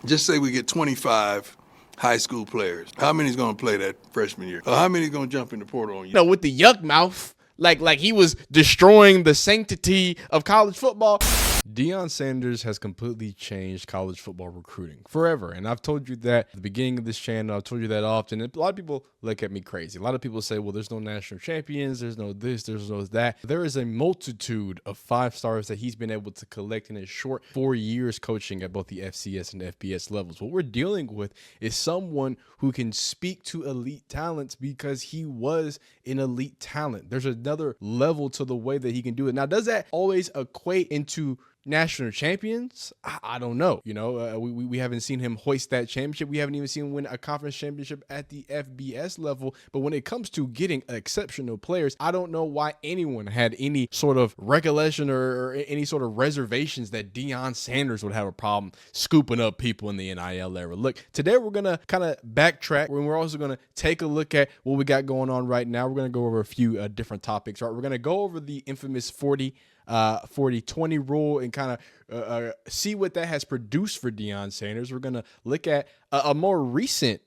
Just say we get 25 high school players. How many's going to play that freshman year? Or how many's going to jump in the portal on you? With the yuck mouth, like he was destroying the sanctity of college football. Deion Sanders has completely changed college football recruiting forever. And I've told you that at the beginning of this channel. I've told you that often. And a lot of people look at me crazy. A lot of people say, well, there's no national champions. There's no this, there's no that. There is a multitude of 5 stars that he's been able to collect in his short 4 years coaching at both the FCS and FBS levels. What we're dealing with is someone who can speak to elite talents because he was an elite talent. There's another level to the way that he can do it. Now, does that always equate into national champions? I don't know. We haven't seen him hoist that championship. We haven't even seen him win a conference championship at the FBS level. But when it comes to getting exceptional players, I don't know why anyone had any sort of recollection or any sort of reservations that Deion Sanders would have a problem scooping up people in the NIL era. Look, today we're going to kind of backtrack, and we're also going to take a look at what we got going on right now. We're going to go over a few different topics. Right, we're going to go over the infamous 40-20 rule and kind of see what that has produced for Deion Sanders. We're going to look at a more recent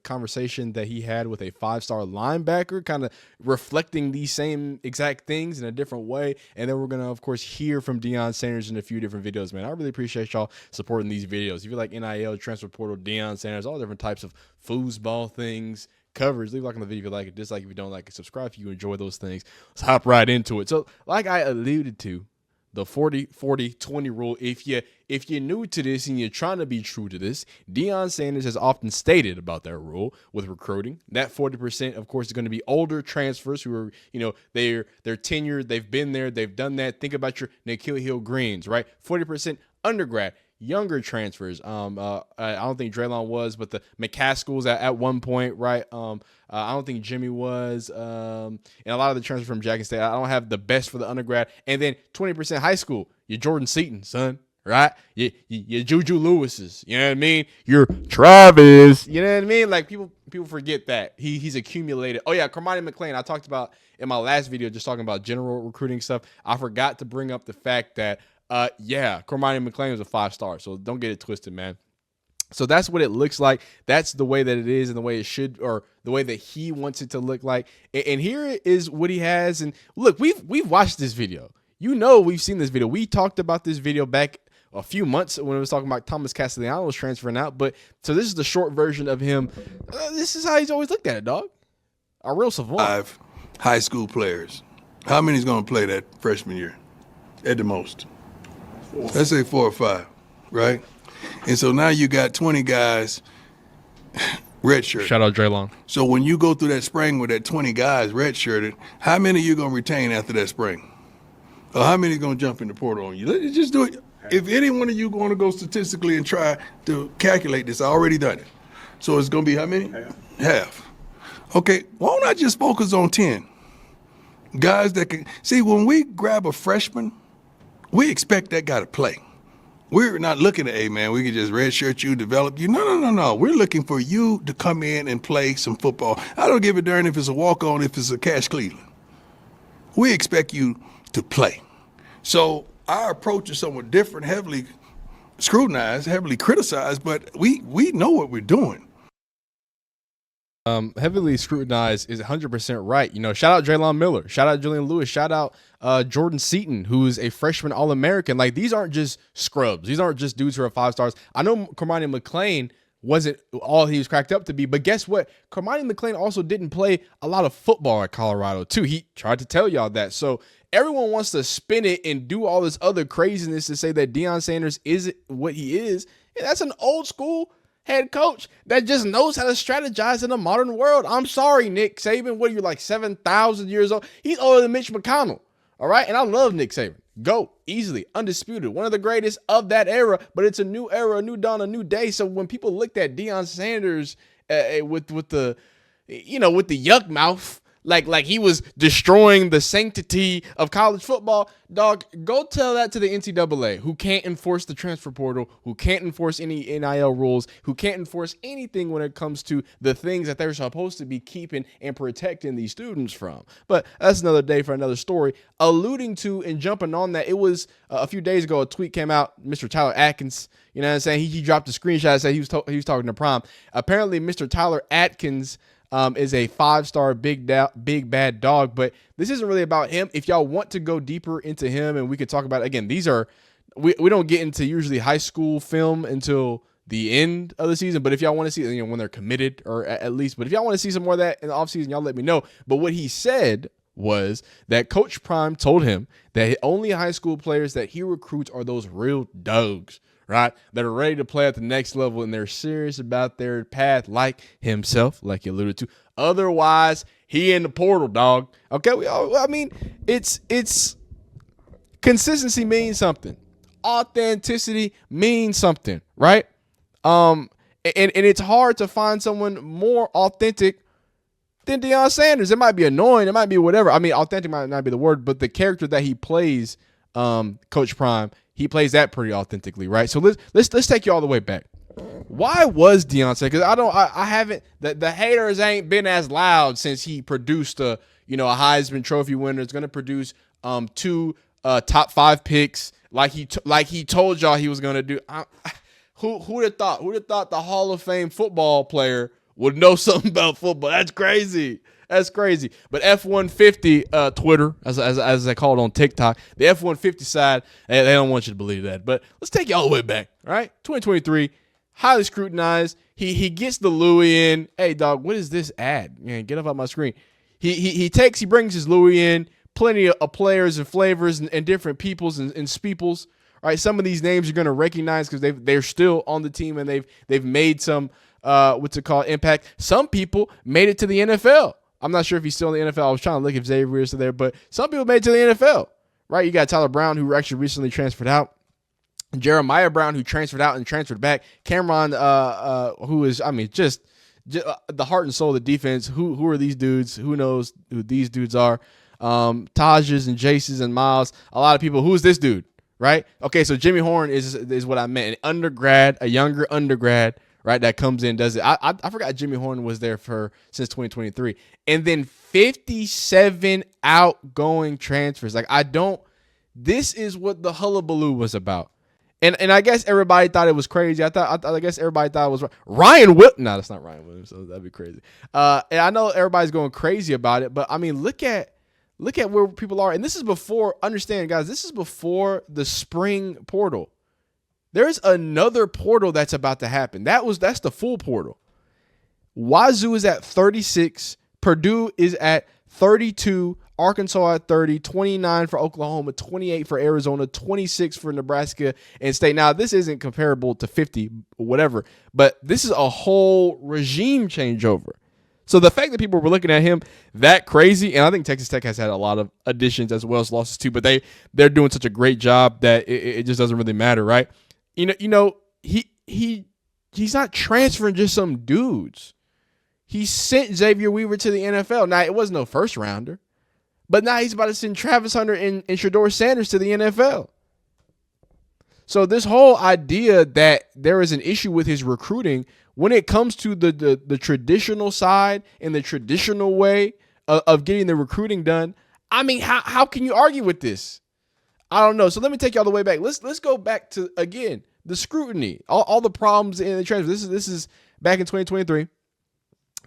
conversation that he had with a 5-star linebacker, kind of reflecting these same exact things in a different way. And then we're going to, of course, hear from Deion Sanders in a few different videos, man. I really appreciate y'all supporting these videos. If you like NIL, transfer portal, Deion Sanders, all different types of foosball things, coverage, leave a like on the video if you like it, dislike if you don't like it, subscribe if you enjoy those things. Let's hop right into it. So like I alluded to, the 40-40-20 rule, if you're new to this and you're trying to be true to this, Deion Sanders has often stated about that rule with recruiting. That 40%, of course, is going to be older transfers who are, they're tenured, they've been there, they've done that. Think about your Nikhil Hill Greens, right? 40% undergrad. Younger transfers. I don't think Draylon was, but the McCaskills at one point, right? I don't think Jimmy was. And a lot of the transfers from Jackson State, I don't have the best for the undergrad. And then 20% high school. You're Jordan Seaton, son, right? You Juju Lewis's, you know what I mean? You're Travis, you know what I mean? Like people forget that he's accumulated. Oh yeah, Cormani McClain. I talked about in my last video, just talking about general recruiting stuff. I forgot to bring up the fact that Cormani McClain was a 5-star, so don't get it twisted, man. So that's what it looks like. That's the way that it is and the way it should, or the way that he wants it to look like. And here is what he has. And look, we've watched this video. We've seen this video. We talked about this video back a few months when I was talking about Thomas Castellanos transferring out. But so this is the short version of him. This is how he's always looked at it, dog. A real savant. 5 high school players. How many's going to play that freshman year at the most? Let's say 4 or 5, right? And so now you got 20 guys redshirted. Shout out Draylon. So when you go through that spring with that 20 guys redshirted, how many are you going to retain after that spring? Or how many are going to jump in the portal on you? Let's just do it. If any one of you going to go statistically and try to calculate this, I already done it. So it's going to be how many? Half. Okay, why don't I just focus on 10? Guys that can – see, when we grab a freshman – we expect that guy to play. We're not looking at, hey, man, we can just redshirt you, develop you. No. We're looking for you to come in and play some football. I don't give a darn if it's a walk-on, if it's a Cash Cleveland. We expect you to play. So our approach is somewhat different, heavily scrutinized, heavily criticized, but we know what we're doing. Heavily scrutinized is 100% right. Shout out Draylon Miller, shout out Julian Lewis, shout out Jordan Seaton, who's a freshman All-American. Like, these aren't just scrubs. These aren't just dudes who are 5 stars. I know Cormani McClain wasn't all he was cracked up to be, but guess what? Cormani McClain also didn't play a lot of football at Colorado too. He tried to tell y'all that. So everyone wants to spin it and do all this other craziness to say that Deion Sanders is what he is. And that's an old school head coach that just knows how to strategize in the modern world. I'm sorry, Nick Saban. What are you, like 7,000 years old? He's older than Mitch McConnell. All right. And I love Nick Saban. Go easily, undisputed, one of the greatest of that era. But it's a new era, a new dawn, a new day. So when people looked at Deion Sanders with the yuck mouth, like he was destroying the sanctity of college football. Dog, go tell that to the NCAA, who can't enforce the transfer portal, who can't enforce any NIL rules, who can't enforce anything when it comes to the things that they're supposed to be keeping and protecting these students from. But that's another day for another story. Alluding to and jumping on that, it was a few days ago, a tweet came out, Mr. Tyler Atkins, you know what I'm saying? He dropped a screenshot and said he was talking to Prime. Apparently, Mr. Tyler Atkins is a 5-star big bad dog, but this isn't really about him. If y'all want to go deeper into him, and we could talk about it, again, these are we don't get into usually high school film until the end of the season, but if y'all want to see, you know, when they're committed, or at least, but if y'all want to see some more of that in the offseason, y'all let me know. But what he said was that Coach Prime told him that only high school players that he recruits are those real dogs, right? That are ready to play at the next level, and they're serious about their path, like himself, like he alluded to. Otherwise, he in the portal, dog. Okay, I mean, it's consistency means something. Authenticity means something, right? And it's hard to find someone more authentic than Deion Sanders. It might be annoying, it might be whatever. I mean, authentic might not be the word, but the character that he plays, Coach Prime, he plays that pretty authentically, right? So let's take you all the way back. Why was Deion Sanders? Because I haven't, the haters ain't been as loud since he produced a Heisman Trophy winner. It's gonna produce 2 top 5 picks like he told y'all he was gonna do. Who'd have thought? Who'd have thought the Hall of Fame football player would know something about football? That's crazy. That's crazy. But F-150 Twitter, as they call it on TikTok, the F-150 side, they don't want you to believe that. But let's take you all the way back, all right? 2023, highly scrutinized. He gets the Louis in. Hey, dog, what is this ad? Man, get up on my screen. He brings his Louis in, plenty of players and flavors and different peoples and speeples. All right, some of these names you're going to recognize because they're still on the team and they've made some what's it called, impact. Some people made it to the NFL. I'm not sure if he's still in the NFL. I was trying to look if Xavier is still there, but some people made it to the NFL, right? You got Tyler Brown, who actually recently transferred out. Jeremiah Brown, who transferred out and transferred back. Cameron, who is, I mean, just the heart and soul of the defense. Who are these dudes? Who knows who these dudes are? Taj's and Jace's and Miles. A lot of people. Who is this dude? Right? Okay, so Jimmy Horn is what I meant. An undergrad, a younger undergrad, right, that comes in, does it. I forgot Jimmy Horn was there since 2023. And then 57 outgoing transfers. Like, this is what the hullabaloo was about. And I guess everybody thought it was crazy. I guess everybody thought it was Ryan Williams. No, that's not Ryan Williams, so that'd be crazy. And I know everybody's going crazy about it, but I mean, look at where people are. And this is before, understand, guys, this is before the spring portal. There's another portal that's about to happen. That's the full portal. Wazoo is at 36. Purdue is at 32. Arkansas at 30. 29 for Oklahoma. 28 for Arizona. 26 for Nebraska and State. Now, this isn't comparable to 50 or whatever, but this is a whole regime changeover. So the fact that people were looking at him that crazy, and I think Texas Tech has had a lot of additions as well as losses too, but they're doing such a great job that it just doesn't really matter, right? He's not transferring just some dudes. He sent Xavier Weaver to the NFL. Now, it was no first rounder, but now he's about to send Travis Hunter and Shedeur Sanders to the NFL. So this whole idea that there is an issue with his recruiting when it comes to the traditional side and the traditional way of getting the recruiting done, I mean, how can you argue with this? I don't know. So let me take you all the way back. Let's go back to, again, the scrutiny, all the problems in the transfer. This is back in 2023.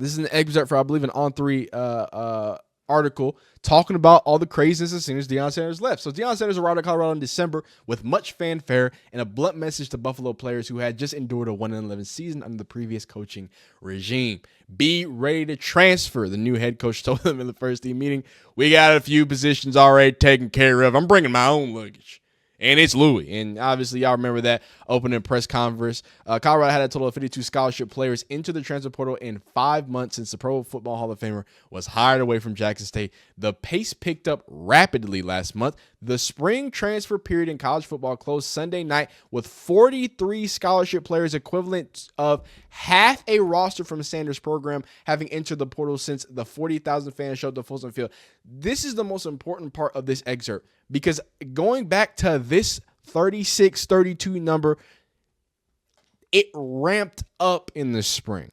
This is an excerpt for, I believe, an On3 article talking about all the craziness as soon as Deion Sanders left. So Deion Sanders arrived at Colorado in December with much fanfare and a blunt message to Buffalo players who had just endured a 1-11 season under the previous coaching regime. Be ready to transfer, the new head coach told them in the first team meeting. We got a few positions already taken care of. I'm bringing my own luggage. And it's Louis. And obviously, y'all remember that opening press conference. Colorado had a total of 52 scholarship players into the transfer portal in 5 months since the Pro Football Hall of Famer was hired away from Jackson State. The pace picked up rapidly last month. The spring transfer period in college football closed Sunday night with 43 scholarship players, equivalent of half a roster from Sanders' program, having entered the portal since the 40,000 fans showed up to Folsom Field. This is the most important part of this excerpt, because going back to this 36, 32 number, it ramped up in the spring.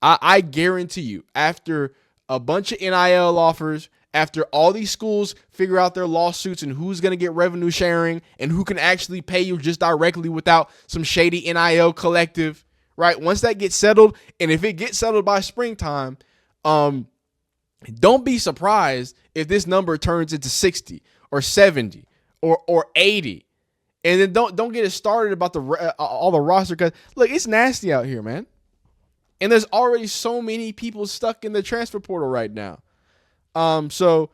I guarantee you, after a bunch of NIL offers, after all these schools figure out their lawsuits and who's going to get revenue sharing and who can actually pay you just directly without some shady NIL collective, right? Once that gets settled, and if it gets settled by springtime, don't be surprised if this number turns into 60 or 70 or 80. And then don't get it started about all the roster, because look, it's nasty out here, man. And there's already so many people stuck in the transfer portal right now. So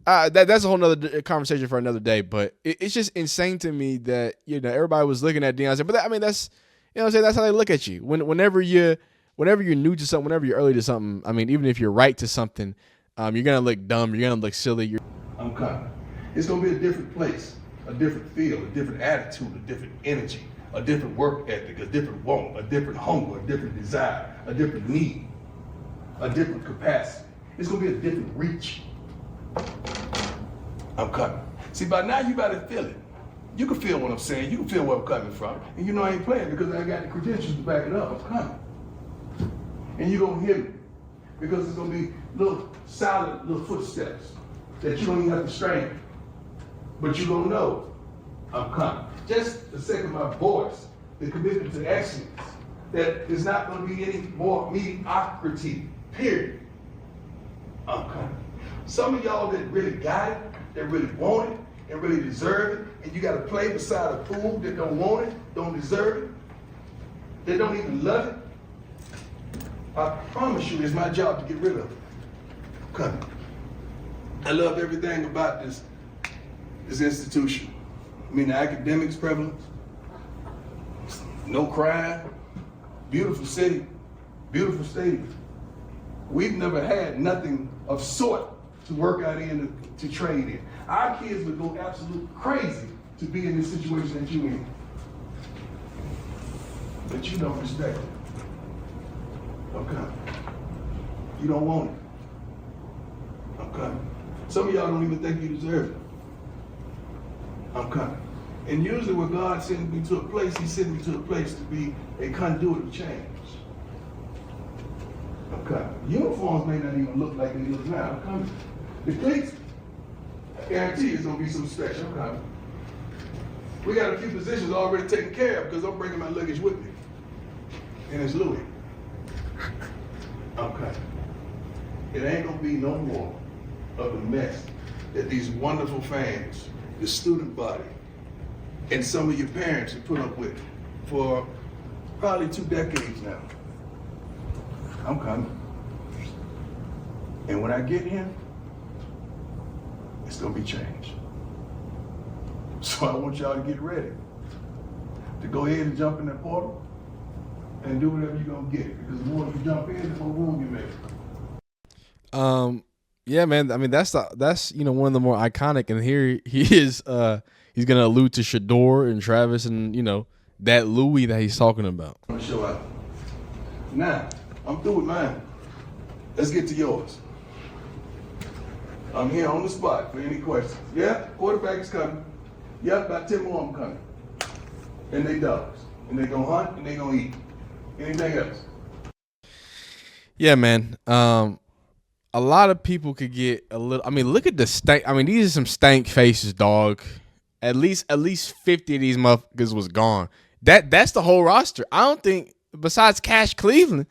that's a whole nother conversation for another day. But it's just insane to me that, everybody was looking at Deion. But that's, that's how they look at you. Whenever you're new to something, whenever you're early to something, I mean, even if you're right to something, you're gonna look dumb. You're gonna look silly. I'm coming. It's gonna be a different place, a different feel, a different attitude, a different energy, a different work ethic, a different want, a different hunger, a different desire, a different need, a different capacity. It's gonna be a different reach. I'm coming. See, by now you gotta feel it. You can feel what I'm saying. You can feel where I'm coming from. And I ain't playing because I got the credentials to back it up. I'm coming. And you're gonna hear me. Because it's gonna be little solid little footsteps that you don't even have to strain. But you're gonna know I'm coming. Just the sake of my voice, the commitment to excellence, that there's not gonna be any more mediocrity, period. I'm coming. Some of y'all that really got it, that really want it, and really deserve it, and you gotta play beside a fool that don't want it, don't deserve it, that don't even love it. I promise you, it's my job to get rid of it. I'm coming. I love everything about this institution. I mean, the academics prevalence, no crime, beautiful city, beautiful stadium. We've never had nothing of sort to work out in, to trade in. Our kids would go absolute crazy to be in this situation that you in. But you don't respect it. Okay. You don't want it. Okay. Some of y'all don't even think you deserve it. I'm coming. And usually when God sends me to a place, he sends me to a place to be a conduit of change. I'm coming. Uniforms may not even look like they look now. I'm coming. The cleats, I guarantee it's going to be some special. I'm coming. We got a few positions already taken care of because I'm bringing my luggage with me. And it's Louis. I'm coming. It ain't going to be no more of the mess that these wonderful fans, the student body, and some of your parents have put up with for probably 2 decades now. I'm coming. And when I get here, it's gonna be change. So I want y'all to get ready to go ahead and jump in that portal and do whatever you're gonna get. Because the more you jump in, the more room you make. Yeah, man. I mean, that's one of the more iconic. And here he is. He's gonna allude to Shador and Travis and that Louis that he's talking about. I'm gonna show out. Now, I'm through with mine. Let's get to yours. I'm here on the spot for any questions. Yeah, quarterback is coming. Yep, about 10 more of them coming. And they dogs. And they gonna hunt and they gonna eat. Anything else? Yeah, man. A lot of people could get a little. I mean, look at the stank. I mean, these are some stank faces, dog. At least 50 of these motherfuckers was gone. That's the whole roster. I don't think, besides Cash Cleveland,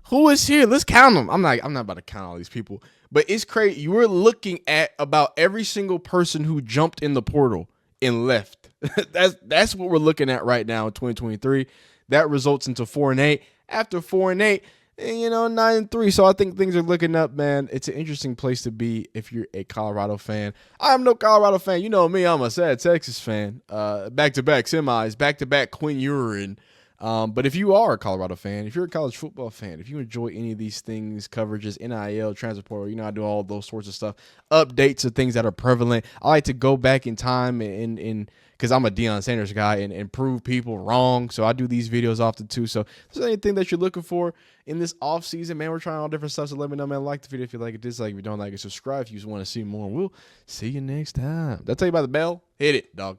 who is here? Let's count them. I'm not about to count all these people, but it's crazy. You were looking at about every single person who jumped in the portal and left. That's what we're looking at right now in 2023. That results into 4-8. After 4-8. 9-3. So I think things are looking up, man. It's an interesting place to be if you're a Colorado fan. I'm no Colorado fan. You know me. I'm a sad Texas fan. Back-to-back semis, back-to-back Quinn Ewing. But if you are a Colorado fan, if you're a college football fan, if you enjoy any of these things, coverages, NIL, transfer portal, I do all those sorts of stuff, updates of things that are prevalent. I like to go back in time and because I'm a Deion Sanders guy and prove people wrong. So I do these videos often too. So if there's anything that you're looking for in this off season, man, we're trying all different stuff. So let me know, man. Like the video if you like it, dislike if you don't like it, subscribe if you just want to see more. We'll see you next time. Did I tell you about the bell? Hit it, dog.